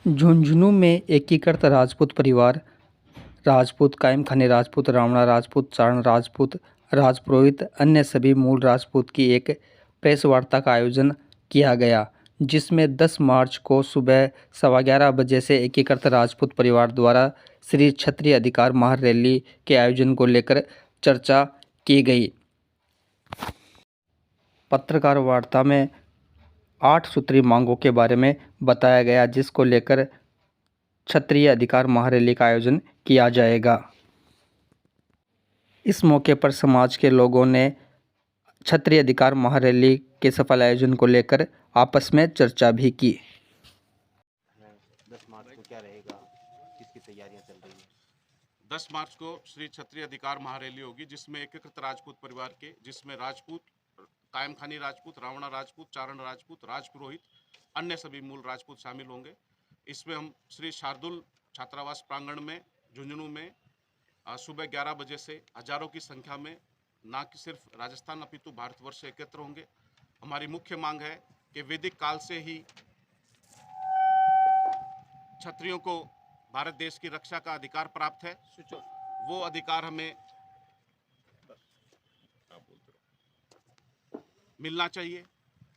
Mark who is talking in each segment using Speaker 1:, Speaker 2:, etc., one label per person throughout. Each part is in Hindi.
Speaker 1: झुंझुनू में एकीकृत राजपूत परिवार राजपूत, कायम खानी राजपूत, रावणा राजपूत, चारण राजपूत, राजपुरोहित अन्य सभी मूल राजपूत की एक प्रेस वार्ता का आयोजन किया गया, जिसमें 10 मार्च को सुबह 11:15 बजे से एकीकृत राजपूत परिवार द्वारा श्री क्षत्रिय अधिकार महारैली के आयोजन को लेकर चर्चा की गई। पत्रकार वार्ता में 8 सूत्री मांगों के बारे में बताया गया, जिसको लेकर क्षत्रिय अधिकार महारैली का आयोजन किया जाएगा। इस मौके पर समाज के लोगों ने क्षत्रिय अधिकार महारैली के सफल आयोजन को लेकर आपस में चर्चा भी की।
Speaker 2: 10 मार्च को क्या रहेगा, किसकी तैयारियां चल रही हैं?
Speaker 3: 10 मार्च को श्री क्षत्रिय अधिकार महारैली होगी, जिसमें एकीकृत राजपूत परिवार के, जिसमें राजपूत, कायम खानी राजपूत, रावणा राजपूत, चारण राजपूत, राजपुरोहित अन्य सभी मूल राजपूत शामिल होंगे। इसमें हम श्री शार्दुल छात्रावास प्रांगण में झुंझुनू में सुबह 11 बजे से हजारों की संख्या में न कि सिर्फ राजस्थान अपितु भारतवर्ष से एकत्र होंगे। हमारी मुख्य मांग है कि वैदिक काल से ही क्षत्रियों को भारत देश की रक्षा का अधिकार प्राप्त है, वो अधिकार हमें मिलना चाहिए।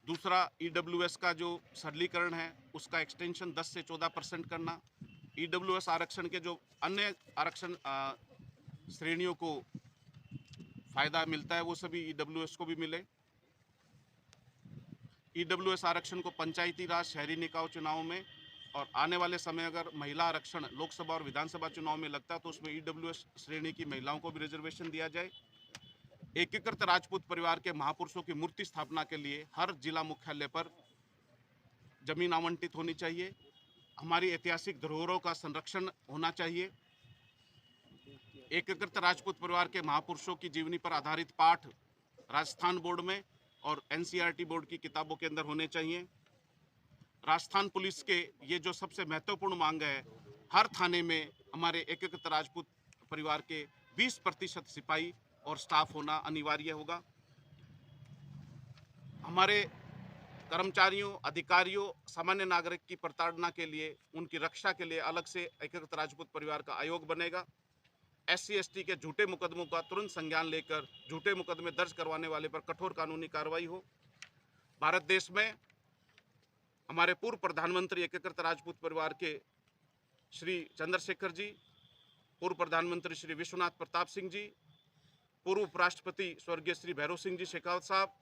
Speaker 3: दूसरा, ईडब्ल्यूएस का जो सरलीकरण है उसका एक्सटेंशन 10 से 14% करना। ईडब्ल्यूएस आरक्षण के जो अन्य आरक्षण श्रेणियों को फायदा मिलता है वो सभी ईडब्ल्यूएस को भी मिले। ईडब्ल्यूएस आरक्षण को पंचायती राज, शहरी निकाय चुनाव में और आने वाले समय अगर महिला आरक्षण लोकसभा और विधानसभा चुनाव में लगता है तो उसमें ईडब्ल्यूएस श्रेणी की महिलाओं को भी रिजर्वेशन दिया जाए। एकीकृत राजपूत परिवार के महापुरुषों की मूर्ति स्थापना के लिए हर जिला मुख्यालय पर जमीन आवंटित होनी चाहिए। हमारी ऐतिहासिक धरोहरों का संरक्षण होना चाहिए। एकीकृत राजपूत परिवार के महापुरुषों की जीवनी पर आधारित पाठ राजस्थान बोर्ड में और एनसीईआरटी बोर्ड की किताबों के अंदर होने चाहिए। राजस्थान पुलिस के ये जो सबसे महत्वपूर्ण मांग है, हर थाने में हमारे एकीकृत राजपूत परिवार के 20% सिपाही और स्टाफ होना अनिवार्य होगा। हमारे कर्मचारियों, अधिकारियों, सामान्य नागरिक की प्रताड़ना के लिए, उनकी रक्षा के लिए अलग से एकीकृत राजपूत परिवार का आयोग बनेगा। SC/ST के झूठे मुकदमों का तुरंत संज्ञान लेकर झूठे मुकदमे दर्ज करवाने वाले पर कठोर कानूनी कार्रवाई हो। भारत देश में हमारे पूर्व प्रधानमंत्री एकीकृत राजपूत परिवार के श्री चंद्रशेखर जी, पूर्व प्रधानमंत्री श्री विश्वनाथ प्रताप सिंह जी, पूर्व उपराष्ट्रपति स्वर्गीय श्री भैरव सिंह जी शेखावत साहब,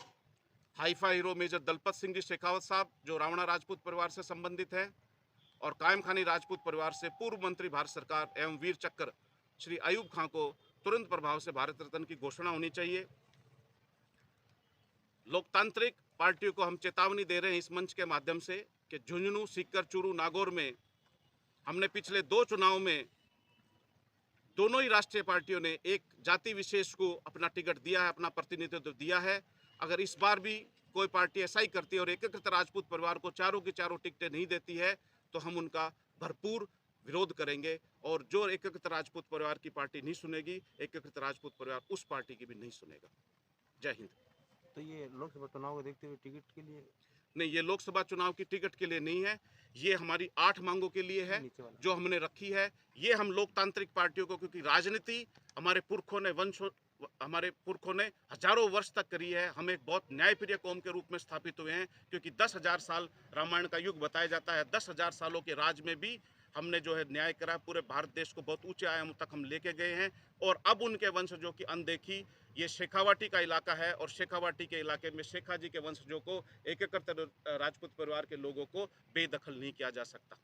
Speaker 3: Haifa hero major Dalpat Singh ji Shekhawat साहब जो रावणा राजपूत परिवार से संबंधित हैं, और कायम खानी राजपूत परिवार से पूर्व मंत्री भारत सरकार एवं वीर चक्र श्री अयूब खां को तुरंत प्रभाव से भारत रत्न की घोषणा होनी चाहिए। लोकतांत्रिक पार्टियों को हम चेतावनी दे रहे हैं इस मंच के माध्यम से कि झुंझुनू, सीकर, चूरू, नागौर में हमने पिछले 2 चुनाव में दोनों ही राष्ट्रीय पार्टियों ने एक जाति विशेष को अपना टिकट दिया है, अपना प्रतिनिधित्व दिया है। अगर इस बार भी कोई पार्टी ऐसा ही करती है और एकीकृत राजपूत परिवार को चारों की चारों टिकटें नहीं देती है तो हम उनका भरपूर विरोध करेंगे, और जो एकीकृत राजपूत परिवार की पार्टी नहीं सुनेगी, एकीकृत राजपूत परिवार उस पार्टी की भी नहीं सुनेगा। जय हिंद।
Speaker 2: तो ये लोकसभा चुनाव को देखते हुए टिकट के लिए
Speaker 3: नहीं, ये लोकसभा चुनाव की टिकट के लिए नहीं है, ये हमारी 8 मांगों के लिए है जो हमने रखी है। ये हम लोकतांत्रिक पार्टियों को, क्योंकि राजनीति हमारे पुरखों ने हजारों वर्ष तक करी है। हम एक बहुत न्यायप्रिय कौम के रूप में स्थापित हुए हैं, क्योंकि 10,000 साल रामायण का युग बताया जाता है। 10,000 सालों के राज में भी हमने जो है न्याय करा, पूरे भारत देश को बहुत ऊंचे आयामों तक हम लेके गए हैं। और अब उनके वंशजों की अनदेखी, ये शेखावाटी का इलाका है और शेखावाटी के इलाके में शेखा जी के वंशजों को, एकीकृत राजपूत परिवार के लोगों को बेदखल नहीं किया जा सकता।